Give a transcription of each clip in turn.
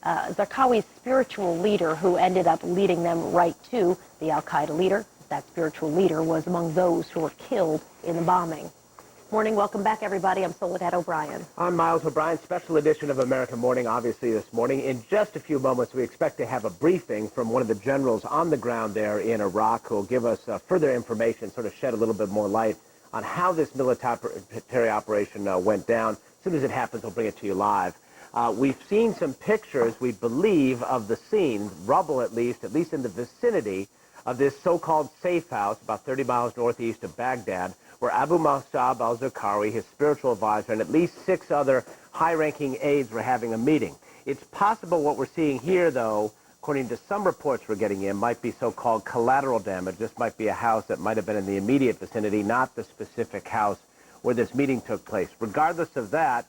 Zarqawi's spiritual leader, who ended up leading them right to the al-Qaeda leader. That spiritual leader was among those who were killed in the bombing. Morning, welcome back, everybody. I'm Soledad O'Brien. I'm Miles O'Brien, special edition of American Morning, obviously this morning. In just a few moments, we expect to have a briefing from one of the generals on the ground there in Iraq who will give us further information, sort of shed a little bit more light on how this military operation went down. As soon as it happens, we'll bring it to you live. We've seen some pictures, we believe, of the scene, rubble at least in the vicinity of this so-called safe house about 30 miles northeast of Baghdad, where Abu Musab al-Zarqawi, his spiritual advisor, and at least 6 other high-ranking aides were having a meeting. It's possible what we're seeing here, though, according to some reports we're getting in, might be so-called collateral damage. This might be a house that might have been in the immediate vicinity, not the specific house where this meeting took place. Regardless of that,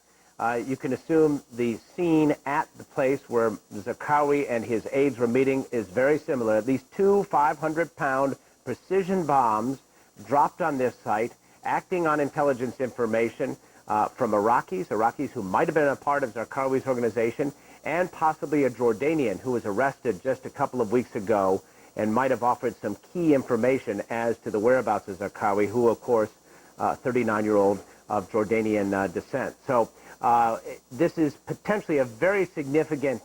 you can assume the scene at the place where Zarqawi and his aides were meeting is very similar. At least 2 500-pound precision bombs dropped on this site, acting on intelligence information from Iraqis who might have been a part of Zarqawi's organization, and possibly a Jordanian who was arrested just a couple of weeks ago and might have offered some key information as to the whereabouts of Zarqawi, who, of course, 39-year-old of Jordanian descent. So this is potentially a very significant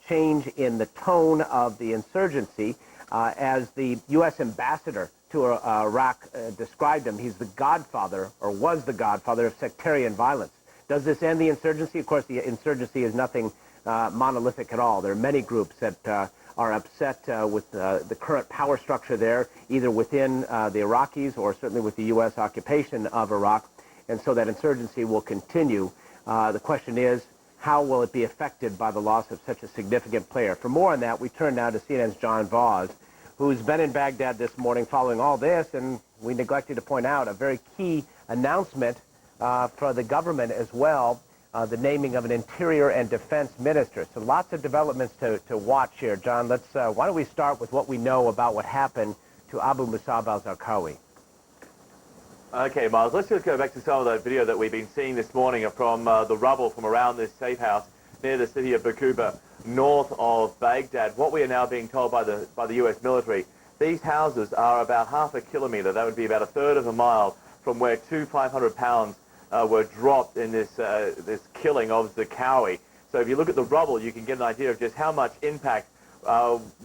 change in the tone of the insurgency. As the U.S. ambassador to Iraq described him, he's the godfather, or was the godfather, of sectarian violence. Does this end the insurgency? Of course, the insurgency is nothing monolithic at all. There are many groups that are upset with the current power structure there, either within the Iraqis or certainly with the U.S. occupation of Iraq, and so that insurgency will continue. The question is, how will it be affected by the loss of such a significant player? For more on that, we turn now to CNN's John Voss, who's been in Baghdad this morning following all this, and we neglected to point out a very key announcement for the government as well, the naming of an interior and defense minister. So lots of developments to watch here. John, why don't we start with what we know about what happened to Abu Musab al-Zarqawi? Okay, Miles, let's just go back to some of that video that we've been seeing this morning from the rubble from around this safe house near the city of Bakuba, north of Baghdad. What we are now being told by the U.S. military, these houses are about half a kilometer, that would be about a third of a mile, from where 2 500-pounds were dropped in this killing of Zarqawi. So if you look at the rubble, you can get an idea of just how much impact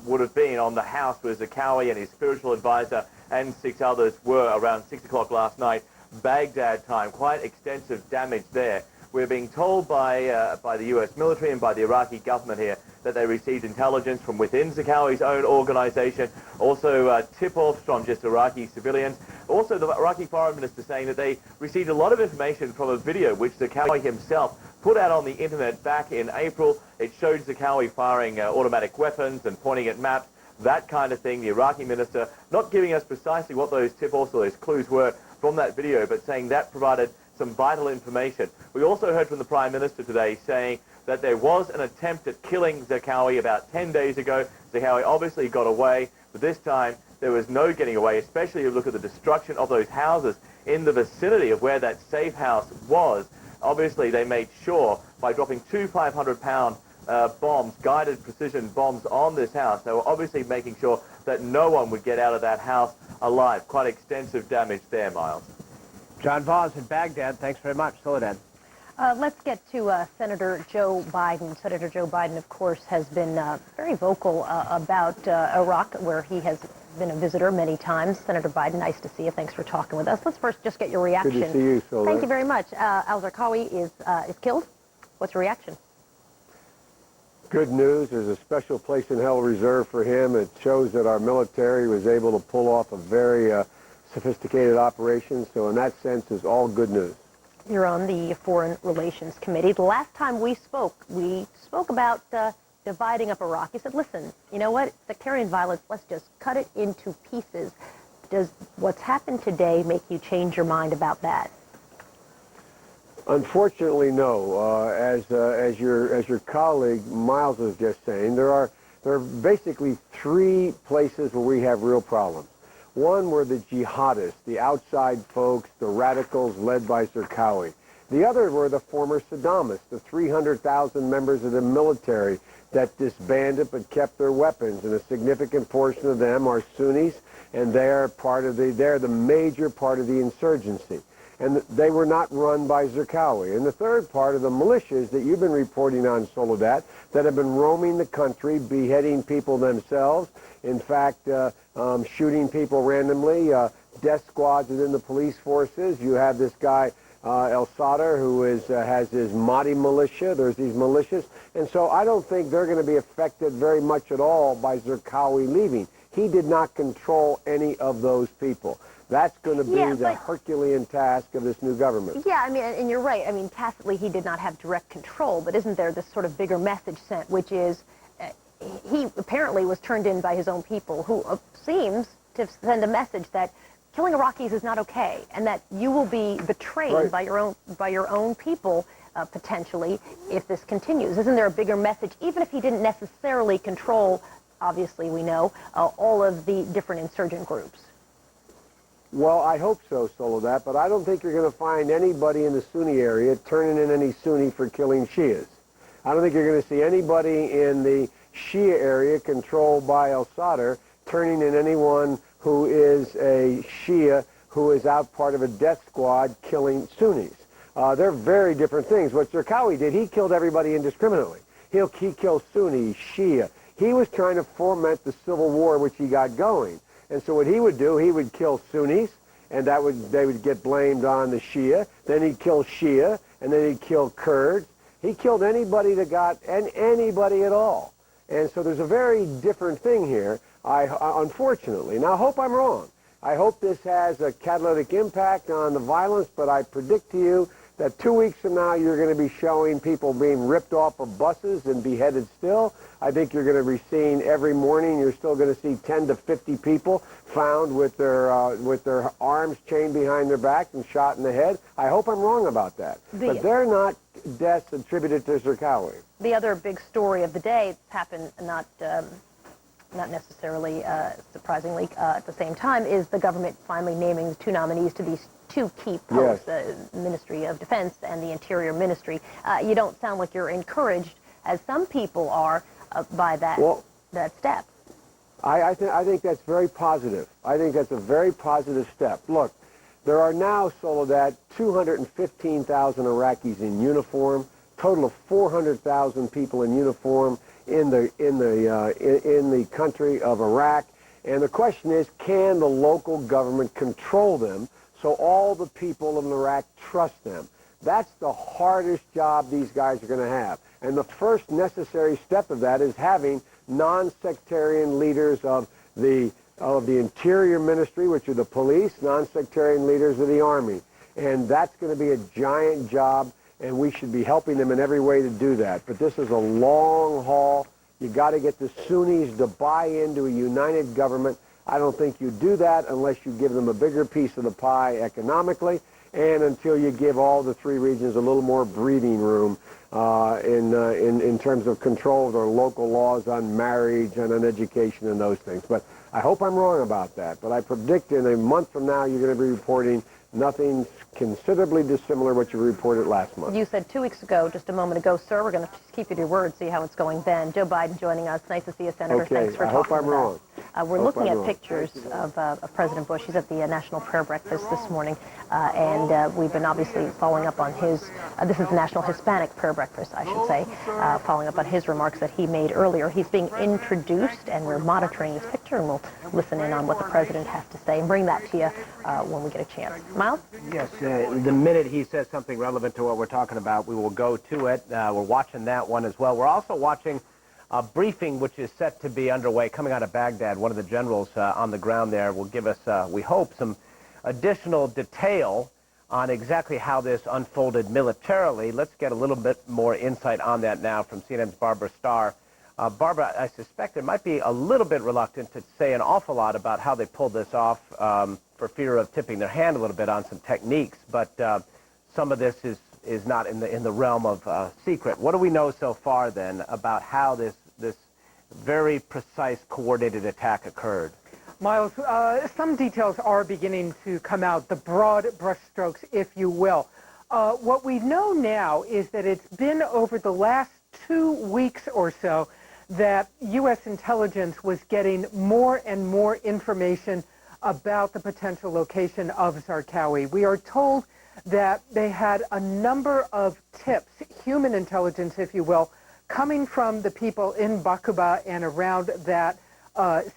would have been on the house where Zarqawi and his spiritual advisor and 6 others were around 6 o'clock last night, Baghdad time. Quite extensive damage there. We're being told by the U.S. military and by the Iraqi government here that they received intelligence from within Zarqawi's own organization, also tip-offs from just Iraqi civilians. Also, the Iraqi foreign minister saying that they received a lot of information from a video which Zarqawi himself put out on the internet back in April. It showed Zarqawi firing automatic weapons and pointing at maps, that kind of thing. The Iraqi minister not giving us precisely what those tip-offs or those clues were from that video, but saying that provided some vital information. We also heard from the Prime Minister today saying that there was an attempt at killing Zarqawi about 10 days ago. Zarqawi obviously got away, but this time there was no getting away, especially if you look at the destruction of those houses in the vicinity of where that safe house was. Obviously, they made sure by dropping 2 500-pound bombs, guided precision bombs on this house, they were obviously making sure that no one would get out of that house alive. Quite extensive damage there, Miles. John Voss in Baghdad, thanks very much. Soledad. Let's get to Senator Joe Biden. Senator Joe Biden, of course, has been very vocal about Iraq, where he has been a visitor many times. Senator Biden, nice to see you. Thanks for talking with us. Let's first just get your reaction. Good to see you, Soledad. Thank you very much. Al-Zarqawi is killed. What's your reaction? Good news. There's a special place in hell reserved for him. It shows that our military was able to pull off a very sophisticated operation. So in that sense, it's all good news. You're on the Foreign Relations Committee. The last time we spoke about dividing up Iraq. You said, listen, you know what? Sectarian violence, let's just cut it into pieces. Does what's happened today make you change your mind about that? Unfortunately, no. As your colleague Miles was just saying, there are basically 3 places where we have real problems. One were the jihadists, the outside folks, the radicals led by Zarqawi. The other were the former Saddamists, the 300,000 members of the military that disbanded but kept their weapons, and a significant portion of them are Sunnis, and they're the major part of the insurgency. And they were not run by Zarqawi. And the third part of the militias that you've been reporting on, Soledad, that have been roaming the country, beheading people themselves, in fact, shooting people randomly, death squads within the police forces. You have this guy, al-Sadr, who has his Mahdi militia. There's these militias. And so I don't think they're going to be affected very much at all by Zarqawi leaving. He did not control any of those people. That's going to be the Herculean task of this new government. Yeah, I mean, and you're right. I mean, tacitly he did not have direct control, but isn't there this sort of bigger message sent, which is he apparently was turned in by his own people, who seems to send a message that killing Iraqis is not okay, and that you will be betrayed by your own people potentially if this continues. Isn't there a bigger message, even if he didn't necessarily control, obviously we know, all of the different insurgent groups? Well, I hope so, Soledad, but I don't think you're going to find anybody in the Sunni area turning in any Sunni for killing Shias. I don't think you're going to see anybody in the Shia area controlled by al-Sadr turning in anyone who is a Shia who is out part of a death squad killing Sunnis. They're very different things. What Zarqawi did, he killed everybody indiscriminately. He killed Sunni, Shia. He was trying to foment the civil war which he got going. And so what he would do, he would kill Sunnis, and they would get blamed on the Shia. Then he'd kill Shia, and then he'd kill Kurds. He killed anybody that got, and anybody at all. And so there's a very different thing here, unfortunately. Now, I hope I'm wrong. I hope this has a catalytic impact on the violence, but I predict to you that 2 weeks from now, you're going to be showing people being ripped off of buses and beheaded still. I think you're going to be seeing every morning, you're still going to see 10 to 50 people found with their arms chained behind their back and shot in the head. I hope I'm wrong about that. But they're not deaths attributed to Zarqawi. The other big story of the day, it's happened not necessarily surprisingly at the same time, is the government finally naming the two nominees to these two key posts, the Ministry of Defense and the Interior Ministry. You don't sound like you're encouraged, as some people are, by that step. I think that's very positive. I think that's a very positive step. Look, there are now, Soledad, 215,000 Iraqis in uniform, total of 400,000 people in uniform in the country of Iraq. And the question is, can the local government control them so all the people of Iraq trust them? That's the hardest job these guys are going to have. And the first necessary step of that is having non-sectarian leaders of the Interior Ministry, which are the police, non-sectarian leaders of the Army. And that's going to be a giant job, and we should be helping them in every way to do that. But this is a long haul. You got to get the Sunnis to buy into a united government. I don't think you do that unless you give them a bigger piece of the pie economically, and until you give all the three regions a little more breathing room in terms of control of their local laws on marriage and on education and those things. But I hope I'm wrong about that. But I predict in a month from now you're going to be reporting nothing considerably dissimilar to what you reported last month. You said 2 weeks ago, just a moment ago, sir, we're going to just keep you to your word, see how it's going then. Joe Biden joining us. Nice to see you, Senator. Okay, thanks for I talking hope I'm wrong. We're looking at pictures of President Bush. He's at the National Prayer Breakfast this morning, and we've been obviously following up on his, this is the National Hispanic Prayer Breakfast, I should say, following up on his remarks that he made earlier. He's being introduced, and we're monitoring this picture, and we'll listen in on what the president has to say and bring that to you when we get a chance. Miles? Yes, the minute he says something relevant to what we're talking about, we will go to it. We're watching that one as well. We're also watching a briefing which is set to be underway coming out of Baghdad. One of the generals on the ground there will give us, we hope, some additional detail on exactly how this unfolded militarily. Let's get a little bit more insight on that now from CNN's Barbara Starr. Barbara, I suspect it might be a little bit reluctant to say an awful lot about how they pulled this off for fear of tipping their hand a little bit on some techniques, but some of this is not in the realm of secret. What do we know so far then about how this very precise coordinated attack occurred? Miles, some details are beginning to come out, the broad brushstrokes, if you will. What we know now is that it's been over the last 2 weeks or so that U.S. intelligence was getting more and more information about the potential location of Zarqawi. We are told that they had a number of tips, human intelligence, if you will, coming from the people in Bakuba and around that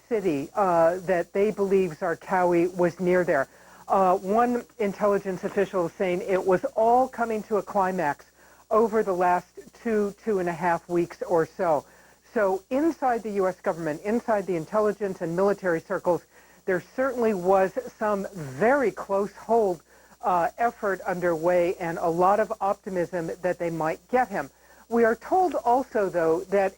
city that they believe Zarqawi was near there. One intelligence official is saying it was all coming to a climax over the last 2.5 weeks or so. So inside the U.S. government, inside the intelligence and military circles, there certainly was some very close hold effort underway and a lot of optimism that they might get him. We are told also, though, that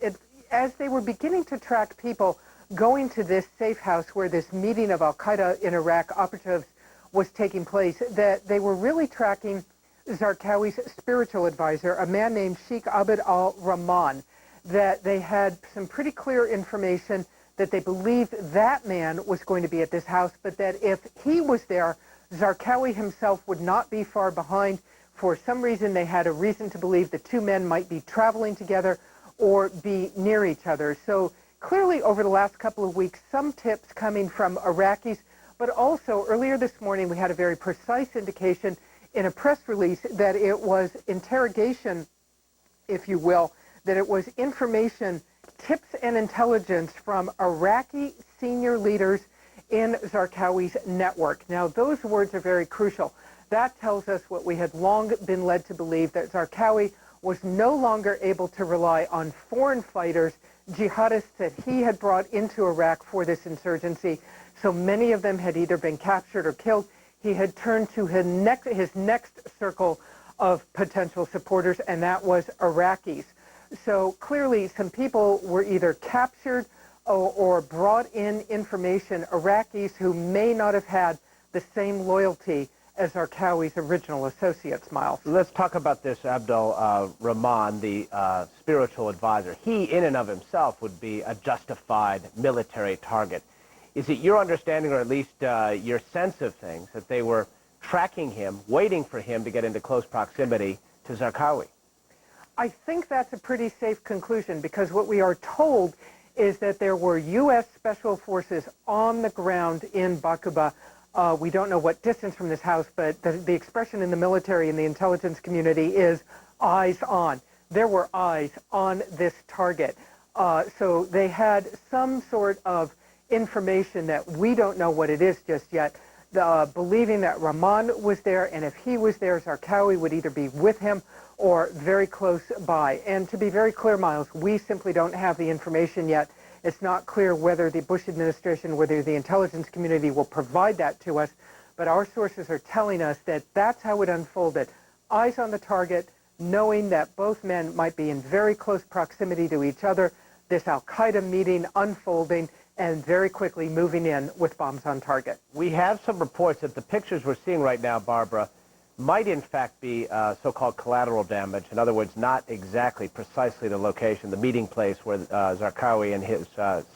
as they were beginning to track people going to this safe house where this meeting of al-Qaeda in Iraq operatives was taking place, that they were really tracking Zarqawi's spiritual advisor, a man named Sheikh Abd al-Rahman, that they had some pretty clear information that they believed that man was going to be at this house, but that if he was there, Zarqawi himself would not be far behind. For some reason, they had a reason to believe the two men might be traveling together or be near each other. So clearly over the last couple of weeks, some tips coming from Iraqis, but also earlier this morning we had a very precise indication in a press release that it was interrogation, if you will, that it was information, tips and intelligence from Iraqi senior leaders in Zarqawi's network. Now, those words are very crucial. That tells us what we had long been led to believe, that Zarqawi was no longer able to rely on foreign fighters, jihadists that he had brought into Iraq for this insurgency. So many of them had either been captured or killed. He had turned to his next circle of potential supporters, and that was Iraqis. So clearly some people were either captured or brought in information, Iraqis who may not have had the same loyalty as Zarqawi's original associates, Miles. Let's talk about this Abdul Rahman, the spiritual advisor. He, in and of himself, would be a justified military target. Is it your understanding, or at least your sense of things, that they were tracking him, waiting for him to get into close proximity to Zarqawi? I think that's a pretty safe conclusion, because what we are told is that there were U.S. Special Forces on the ground in Bakuba. We don't know what distance from this house, but the expression in the military and the intelligence community is eyes on. There were eyes on this target. So they had some sort of information that we don't know what it is just yet, believing that Rahman was there, and if he was there, Zarqawi would either be with him or very close by. And to be very clear, Miles, we simply don't have the information yet. It's not clear whether the Bush administration, whether the intelligence community will provide that to us, but our sources are telling us that that's how it unfolded. Eyes on the target, knowing that both men might be in very close proximity to each other, this al-Qaeda meeting unfolding, and very quickly moving in with bombs on target. We have some reports that the pictures we're seeing right now, Barbara, might in fact be so-called collateral damage. In other words, not exactly precisely the location, the meeting place where Zarqawi and his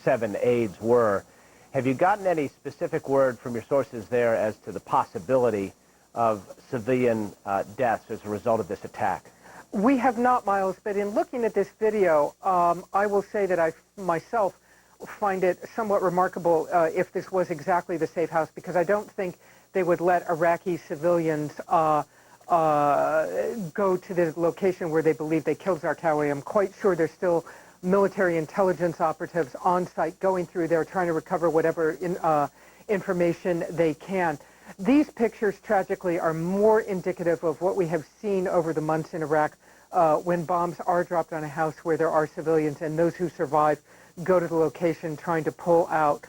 7 aides were. Have you gotten any specific word from your sources there as to the possibility of civilian deaths as a result of this attack? We have not, Miles, but in looking at this video, I will say that I myself find it somewhat remarkable if this was exactly the safe house, because I don't think they would let Iraqi civilians go to the location where they believe they killed Zarqawi. I'm quite sure there's still military intelligence operatives on site going through there trying to recover whatever information they can. These pictures, tragically, are more indicative of what we have seen over the months in Iraq when bombs are dropped on a house where there are civilians, and those who survive go to the location trying to pull out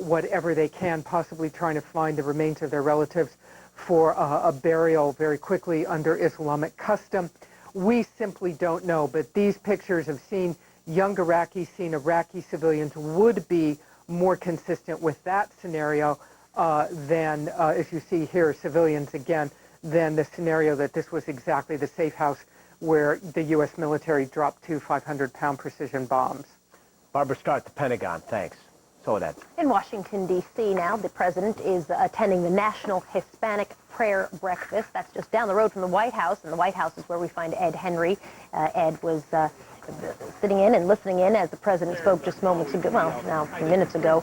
whatever they can, possibly trying to find the remains of their relatives for a burial very quickly under Islamic custom. We simply don't know, but these pictures of seeing young Iraqis, seeing Iraqi civilians would be more consistent with that scenario than, as you see here, civilians again, than the scenario that this was exactly the safe house where the U.S. military dropped 2 500-pound precision bombs. Barbara Starr at the Pentagon, thanks. Soledad. In Washington, D.C. now, the president is attending the National Hispanic Prayer Breakfast. That's just down the road from the White House, and the White House is where we find Ed Henry. Ed was sitting in and listening in as the president spoke just moments ago, well, now a few minutes ago,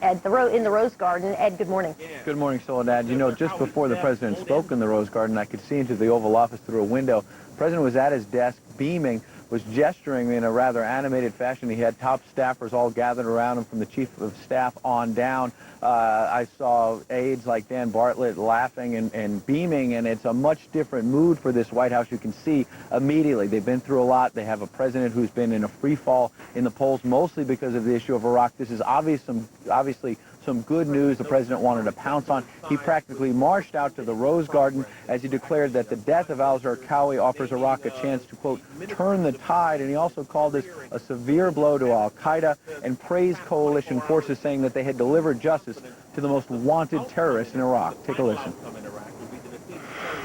in the Rose Garden. Ed, good morning. Good morning, Soledad. You know, just before the president spoke in the Rose Garden, I could see into the Oval Office through a window. The president was at his desk, beaming, was gesturing in a rather animated fashion. He had top staffers all gathered around him from the chief of staff on down. I saw aides like Dan Bartlett laughing and beaming, and it's a much different mood for this White House. You can see immediately they've been through a lot. They have a president who's been in a free fall in the polls, mostly because of the issue of Iraq. This is obviously some good news the president wanted to pounce on. He practically marched out to the Rose Garden as he declared that the death of al-Zarqawi offers Iraq a chance to, quote, turn the tide, and he also called this a severe blow to al-Qaeda and praised coalition forces, saying that they had delivered justice to the most wanted terrorists in Iraq. Take a listen.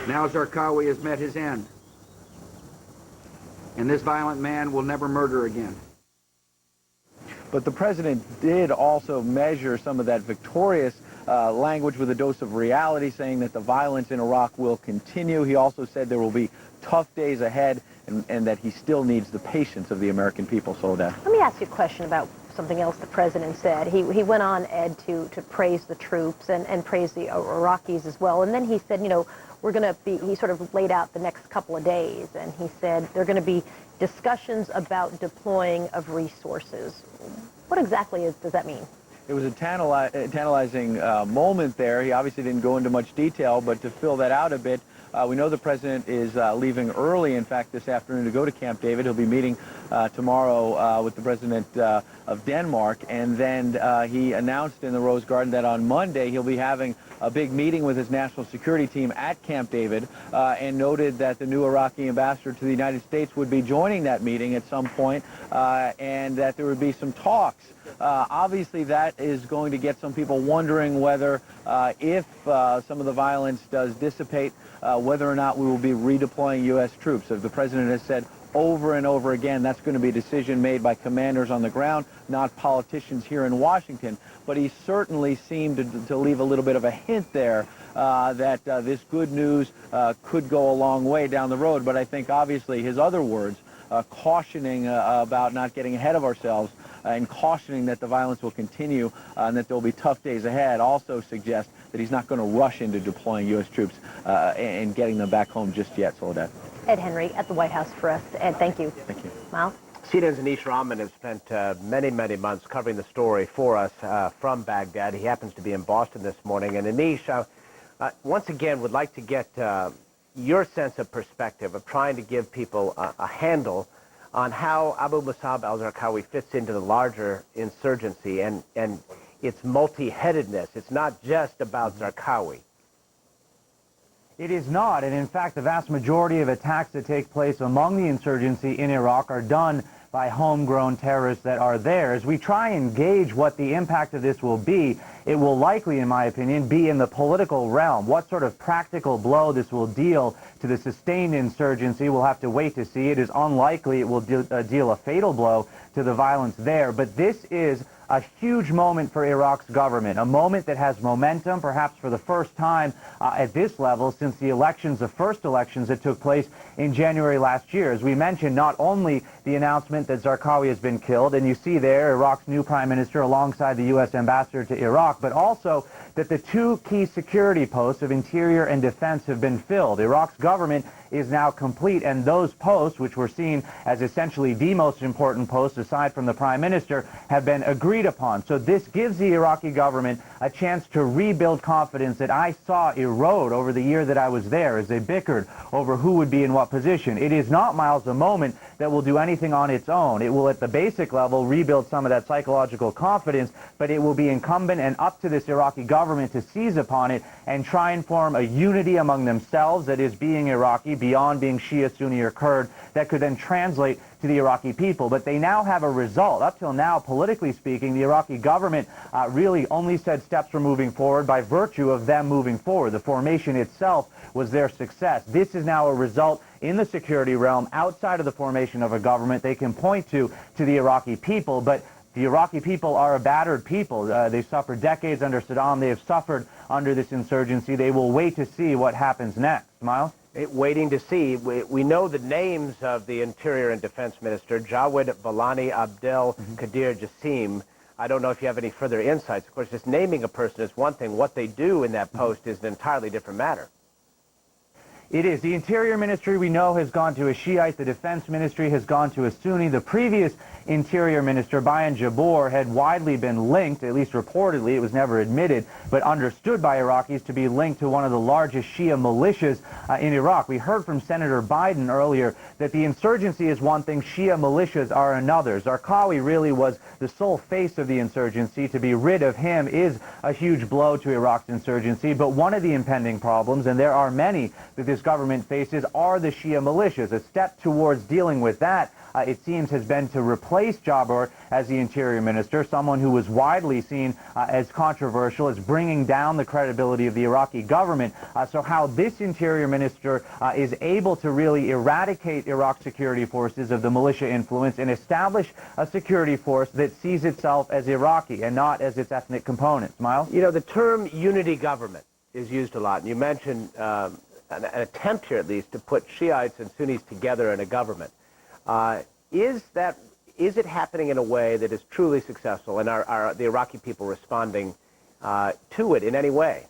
Now Zarqawi has met his end, and this violent man will never murder again. But the president did also measure some of that victorious language with a dose of reality, saying that the violence in Iraq will continue. He also said there will be tough days ahead, and that he still needs the patience of the American people. Soledad. Let me ask you a question about something else the president said. He went on, Ed, to praise the troops and praise the Iraqis as well. And then he said, you know, he sort of laid out the next couple of days, and he said there are going to be discussions about deploying of resources. What exactly does that mean? It was a tantalizing moment there. He obviously didn't go into much detail, but to fill that out a bit, we know the president is leaving early, in fact, this afternoon to go to Camp David. He'll be meeting tomorrow with the president of Denmark, and then he announced in the Rose Garden that on Monday he'll be having a big meeting with his national security team at Camp David, and noted that the new Iraqi ambassador to the United States would be joining that meeting at some point, and that there would be some talks. Obviously, that is going to get some people wondering whether, if some of the violence does dissipate, whether or not we will be redeploying U.S. troops. As the president has said over and over again, that's going to be a decision made by commanders on the ground, not politicians here in Washington. But he certainly seemed to leave a little bit of a hint there that this good news could go a long way down the road. But I think, obviously, his other words, cautioning about not getting ahead of ourselves and cautioning that the violence will continue and that there will be tough days ahead, also suggest that he's not going to rush into deploying U.S. troops and getting them back home just yet, Soledad. Ed Henry at the White House for us. Ed, thank you. Thank you. Miles? CNN's Anish Rahman has spent many months covering the story for us from Baghdad. He happens to be in Boston this morning. And Anish, once again, would like to get your sense of perspective of trying to give people a handle on how Abu Musab al-Zarqawi fits into the larger insurgency and its multi-headedness. It's not just about Zarqawi. It is not, and in fact, the vast majority of attacks that take place among the insurgency in Iraq are done by homegrown terrorists that are there. As we try and gauge what the impact of this will be, it will likely, in my opinion, be in the political realm. What sort of practical blow this will deal to the sustained insurgency, we'll have to wait to see. It is unlikely it will deal a fatal blow to the violence there, but this is a huge moment for Iraq's government, a moment that has momentum, perhaps for the first time at this level since the elections, the first elections that took place in January last year. As we mentioned, not only the announcement that Zarqawi has been killed, and you see there Iraq's new prime minister alongside the U.S. ambassador to Iraq, but also that the two key security posts of interior and defense have been filled. Iraq's government is now complete, and those posts, which were seen as essentially the most important posts aside from the prime minister, have been agreed upon. So this gives the Iraqi government a chance to rebuild confidence that I saw erode over the year that I was there as they bickered over who would be in what position. It is not, Miles, a moment that will do anything on its own. It will, at the basic level, rebuild some of that psychological confidence, but it will be incumbent and up to this Iraqi government to seize upon it and try and form a unity among themselves that is being Iraqi, beyond being Shia, Sunni, or Kurd, that could then translate to the Iraqi people. But they now have a result. Up till now, politically speaking, the Iraqi government really only said steps were moving forward by virtue of them moving forward. The formation itself was their success. This is now a result in the security realm outside of the formation of a government they can point to the Iraqi people. But The Iraqi people are a battered people. They suffered decades under Saddam. They have suffered under this insurgency. They will wait to see what happens next. Miles? Waiting to see. We know the names of the Interior and Defense Minister, Jawed Balani Abdel Qadir Jassim. I don't know if you have any further insights. Of course, just naming a person is one thing. What they do in that post is an entirely different matter. It is. The Interior Ministry, we know, has gone to a Shiite. The Defense Ministry has gone to a Sunni. The previous Interior Minister, Bayan Jabor, had widely been linked, at least reportedly, it was never admitted, but understood by Iraqis to be linked to one of the largest Shia militias in Iraq. We heard from Senator Biden earlier that the insurgency is one thing, Shia militias are another. Zarqawi really was the sole face of the insurgency. To be rid of him is a huge blow to Iraq's insurgency, but one of the impending problems, and there are many that this government faces, are the Shia militias. A step towards dealing with that, it seems, has been to replace Jabor as the Interior Minister, someone who was widely seen as controversial, as bringing down the credibility of the Iraqi government. So how this Interior Minister is able to really eradicate Iraq's security forces of the militia influence and establish a security force that sees itself as Iraqi and not as its ethnic components. Miles? You know, the term unity government is used a lot, and you mentioned an attempt here, at least, to put Shiites and Sunnis together in a government. Is it happening in a way that is truly successful, and are the Iraqi people responding to it in any way?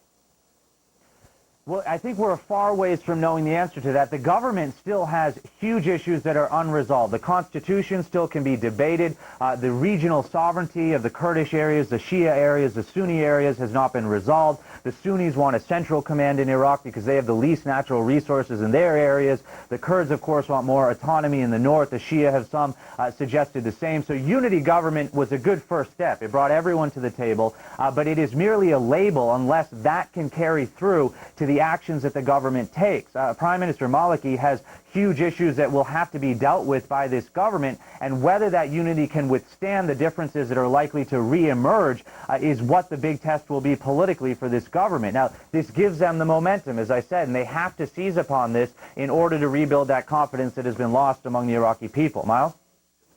Well, I think we're a far ways from knowing the answer to that. The government still has huge issues that are unresolved. The Constitution still can be debated. The regional sovereignty of the Kurdish areas, the Shia areas, the Sunni areas has not been resolved. The Sunnis want a central command in Iraq because they have the least natural resources in their areas. The Kurds, of course, want more autonomy in the north. The Shia have some suggested the same. So unity government was a good first step. It brought everyone to the table, but it is merely a label unless that can carry through to the actions that the government takes. Prime Minister Maliki has huge issues that will have to be dealt with by this government, and whether that unity can withstand the differences that are likely to re-emerge is what the big test will be politically for this government. Now, this gives them the momentum, as I said, and they have to seize upon this in order to rebuild that confidence that has been lost among the Iraqi people. Miles?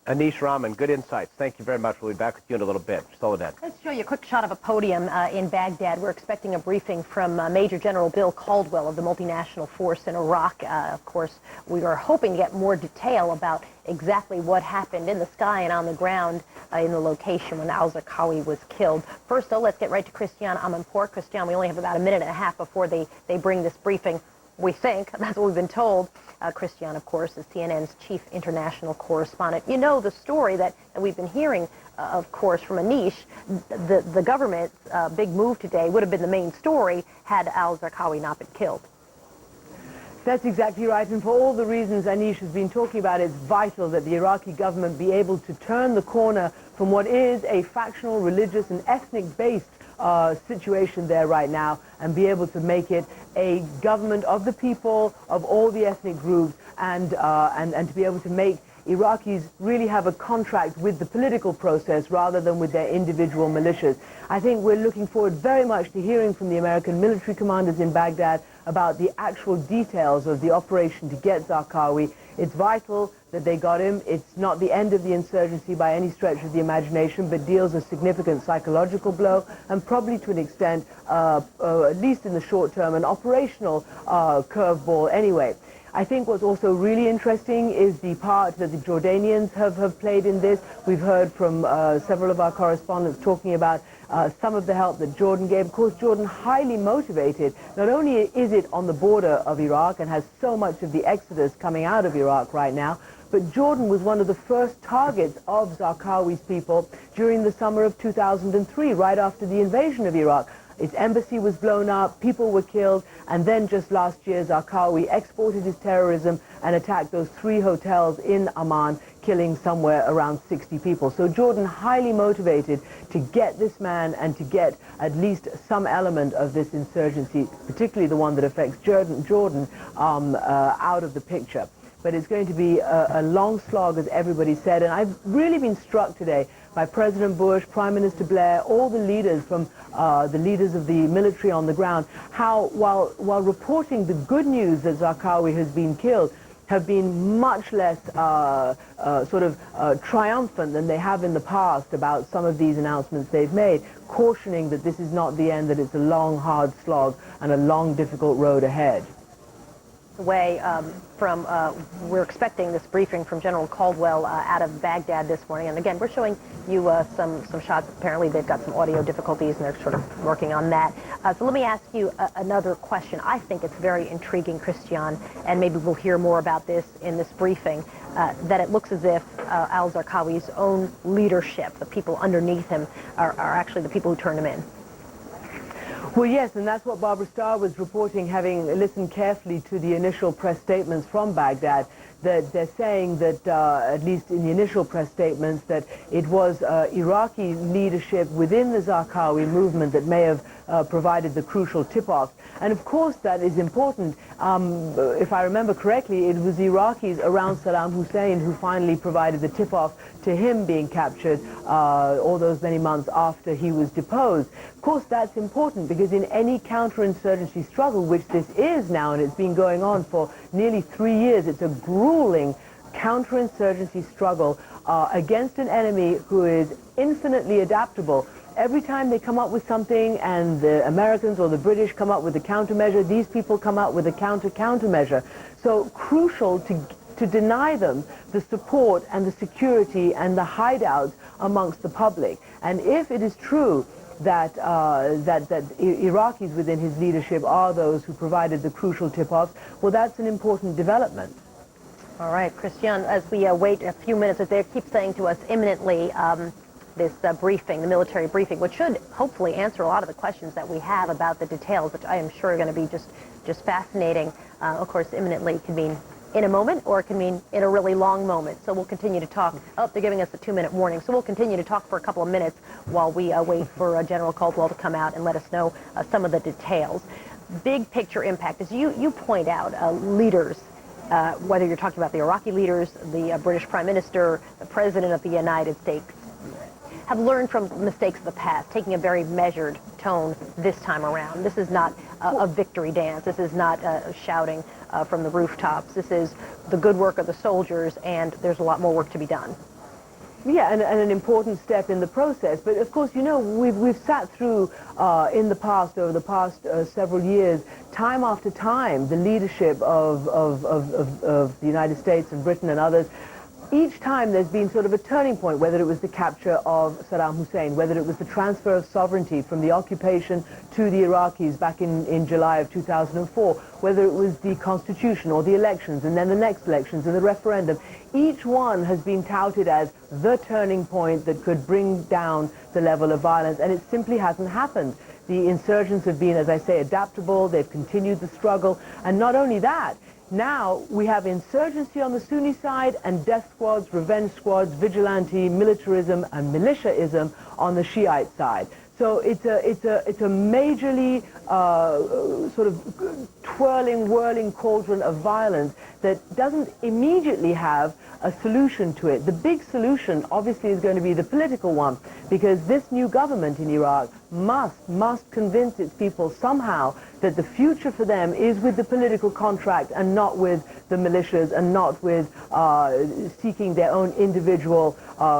Anish Rahman, good insights. Thank you very much. We'll be back with you in a little bit. Soledad. Let's show you a quick shot of a podium in Baghdad. We're expecting a briefing from Major General Bill Caldwell of the multinational force in Iraq. Of course, we are hoping to get more detail about exactly what happened in the sky and on the ground in the location when al-Zarqawi was killed. First, though, let's get right to Christian Amanpour. Christian, we only have about a minute and a half before they bring this briefing. We think. That's what we've been told. Christian, of course, is CNN's chief international correspondent. You know the story that we've been hearing, of course, from Anish. The government's big move today would have been the main story had al-Zarqawi not been killed. That's exactly right, and for all the reasons Anish has been talking about, it's vital that the Iraqi government be able to turn the corner from what is a factional, religious, and ethnic-based situation there right now, and be able to make it a government of the people, of all the ethnic groups, and to be able to make Iraqis really have a contract with the political process rather than with their individual militias. I think we're looking forward very much to hearing from the American military commanders in Baghdad about the actual details of the operation to get Zarqawi. It's vital that they got him. It's not the end of the insurgency by any stretch of the imagination, but deals a significant psychological blow and probably to an extent, at least in the short term, an operational curveball anyway. I think what's also really interesting is the part that the Jordanians have played in this. We've heard from several of our correspondents talking about some of the help that Jordan gave. Of course, Jordan highly motivated. Not only is it on the border of Iraq and has so much of the exodus coming out of Iraq right now, but Jordan was one of the first targets of Zarqawi's people during the summer of 2003, right after the invasion of Iraq. Its embassy was blown up, people were killed, and then just last year, Zarqawi exported his terrorism and attacked those 3 hotels in Amman, killing somewhere around 60 people. So Jordan highly motivated to get this man and to get at least some element of this insurgency, particularly the one that affects Jordan, out of the picture. But it's going to be a long slog, as everybody said, and I've really been struck today by President Bush, Prime Minister Blair, all the leaders from the leaders of the military on the ground, how while reporting the good news that Zarqawi has been killed, have been much less triumphant than they have in the past about some of these announcements they've made, cautioning that this is not the end, that it's a long, hard slog and a long, difficult road ahead. Way we're expecting this briefing from General Caldwell out of Baghdad this morning, and again we're showing you some shots. Apparently they've got some audio difficulties and they're sort of working on that. So let me ask you another question. I think it's very intriguing, Christian, and maybe we'll hear more about this in this briefing, that it looks as if al-Zarqawi's own leadership, the people underneath him, are actually the people who turned him in. Well, yes, and that's what Barbara Starr was reporting, having listened carefully to the initial press statements from Baghdad, that they're saying that, at least in the initial press statements, that it was Iraqi leadership within the Zarqawi movement that may have provided the crucial tip-off. And of course that is important. If I remember correctly, it was Iraqis around Saddam Hussein who finally provided the tip-off to him being captured all those many months after he was deposed. Of course that's important because in any counterinsurgency struggle, which this is now, and it's been going on for nearly 3 years, it's a grueling counterinsurgency struggle against an enemy who is infinitely adaptable. Every time they come up with something and the Americans or the British come up with a countermeasure, these people come out with a countermeasure. So crucial to deny them the support and the security and the hideouts amongst the public. And if it is true that Iraqis within his leadership are those who provided the crucial tip-offs, well, that's an important development. All right, Christian, as we wait a few minutes, as they keep saying to us imminently, this briefing, the military briefing, which should hopefully answer a lot of the questions that we have about the details, which I am sure are going to be just fascinating. Of course, imminently can mean in a moment, or it can mean in a really long moment. So we'll continue to talk. Oh, they're giving us a 2-minute warning. So we'll continue to talk for a couple of minutes while we wait for General Caldwell to come out and let us know some of the details. Big picture impact, as you point out, leaders, whether you're talking about the Iraqi leaders, the British Prime Minister, the President of the United States, have learned from mistakes of the past, taking a very measured tone this time around. This is not a victory dance. This is not shouting from the rooftops. This is the good work of the soldiers, and there's a lot more work to be done. Yeah, and an important step in the process. But of course, you know, we've sat through in the past, over the past several years, time after time, the leadership of the United States and Britain and others. Each time there's been sort of a turning point, whether it was the capture of Saddam Hussein, whether it was the transfer of sovereignty from the occupation to the Iraqis back in July of 2004, whether it was the constitution or the elections and then the next elections and the referendum. Each one has been touted as the turning point that could bring down the level of violence, and it simply hasn't happened. The insurgents have been, as I say, adaptable. They've continued the struggle, and not only that, now we have insurgency on the Sunni side and death squads, revenge squads, vigilante, militarism and militiaism on the Shiite side. So it's a majorly sort of twirling, whirling cauldron of violence that doesn't immediately have a solution to it. The big solution obviously is going to be the political one, because this new government in Iraq must convince its people somehow that the future for them is with the political contract and not with the militias and not with seeking their own individual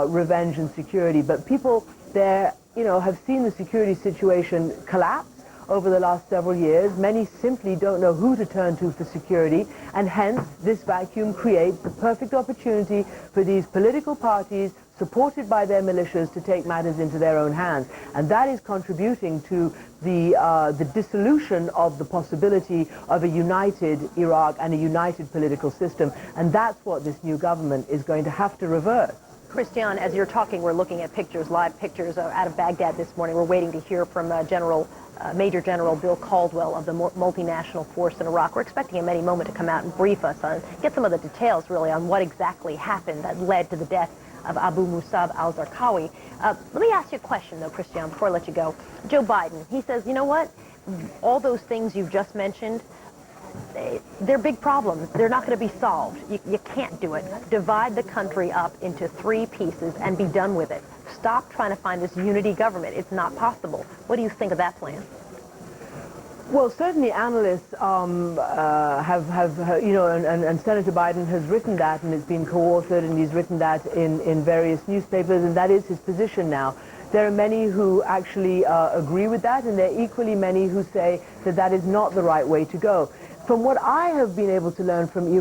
revenge and security. But people there, you know, have seen the security situation collapse over the last several years. Many simply don't know who to turn to for security, and hence this vacuum creates the perfect opportunity for these political parties supported by their militias to take matters into their own hands. And that is contributing to the dissolution of the possibility of a united Iraq and a united political system. And that's what this new government is going to have to reverse. Christian, as you're talking, we're looking at pictures, live pictures out of Baghdad this morning. We're waiting to hear from Major General Bill Caldwell of the multinational force in Iraq. We're expecting him any moment to come out and brief us on, get some of the details really on what exactly happened that led to the death of Abu Musab al-Zarqawi. Let me ask you a question though, Christian, before I let you go. Joe Biden, he says, you know what? All those things you've just mentioned, they're big problems. They're not going to be solved. You can't do it. Divide the country up into 3 pieces and be done with it. Stop trying to find this unity government. It's not possible. What do you think of that plan? Well, certainly analysts you know, and Senator Biden has written that, and it's been co-authored, and he's written that in various newspapers, and that is his position now. There are many who actually agree with that, and there are equally many who say that that is not the right way to go. From what I have been able to learn from Iran,